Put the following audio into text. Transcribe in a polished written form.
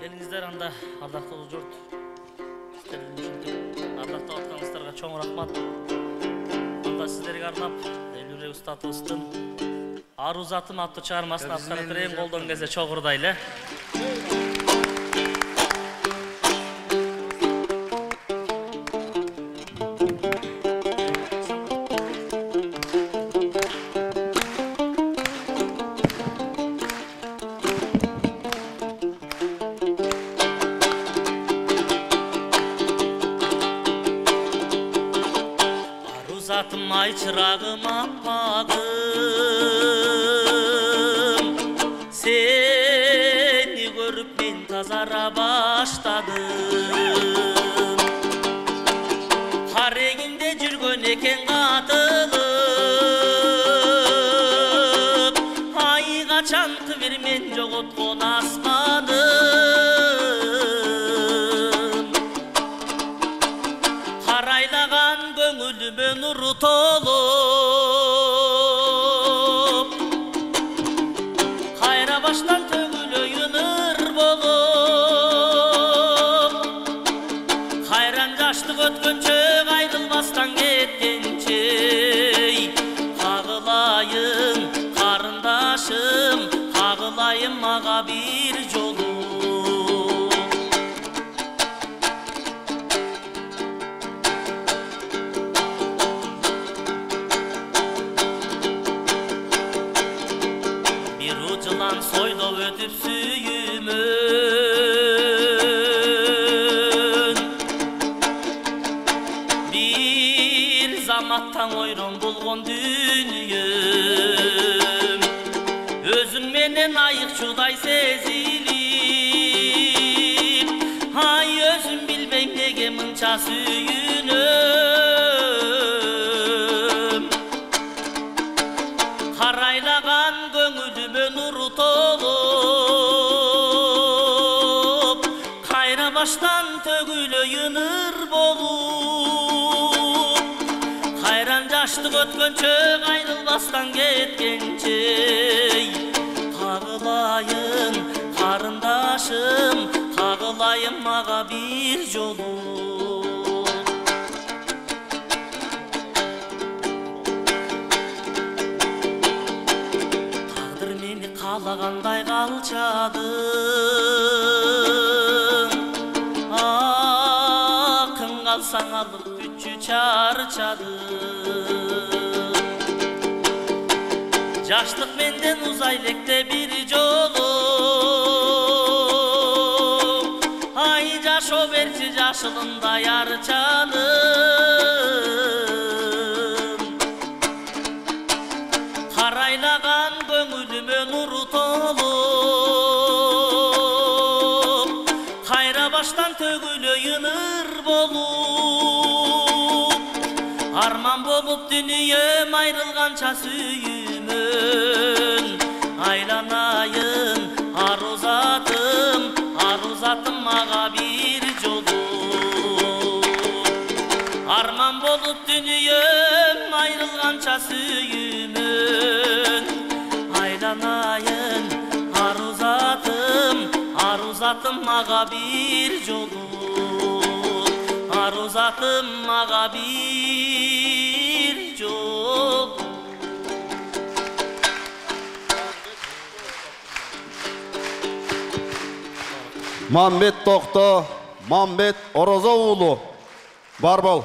Келиңиздер анда ардактуу журт. Сиздердин ушинтип ардактап атканыңыздарга чоң рахмат. Анда сиздерге арнап Элюре Устатовдун Ару затым аттуу чыгармасын аткарып берейин, колдон келсе чогурдайлы. Zatım ay çırağım akmadım, seni görüp ben tazara başladım. Harengimde жүргөн eken katılıp, ay kaçantı bir men jogotkon asmadım. Haraylagan gönülüme nuru tolup, kayra baştan tөгülöйүн ыр bolup, kayran жаштык өткөнчө кайрылбастан кеткенче, кагылайын карындашым, кагылайын мага бир жолу. Жылан сойлоп өтүп сүйүмөн, бир заматтан ойрон болгон дүнүйөм, өзүң менен айыкчудай сезилип, ай өзүм билбейм неге мынча сүйүнөм. Карайлаган көңүлүмө нуру толуп, кайра баштан төгүлөйүн ыр болуп, кайран жаштык өткөнчө кайрылбастан кеткенче, кагылайын карындашым, кагылайын мага бир жолу. Каалагандай калчадың, акын калсаң алып күчү чарчадың. Жаштык менден узай электе бир жолу, ай жашоо берчи жашылындай арчаным. Карайлаган көңүлүмө нуру толуп, кайра баштан төгүлөйүн ыр болуп, арман болуп дүнүйөм айрылганча сүйүмөн, айланайын ару затым мага бир жолу. Арман болуп дүнүйөм айрылганча сүйүмөн, айланайын ару затым мага бир жолу. Ару затым мага бир жолу. Мамбет Токто, Мамбет Орозо уулу бар бол.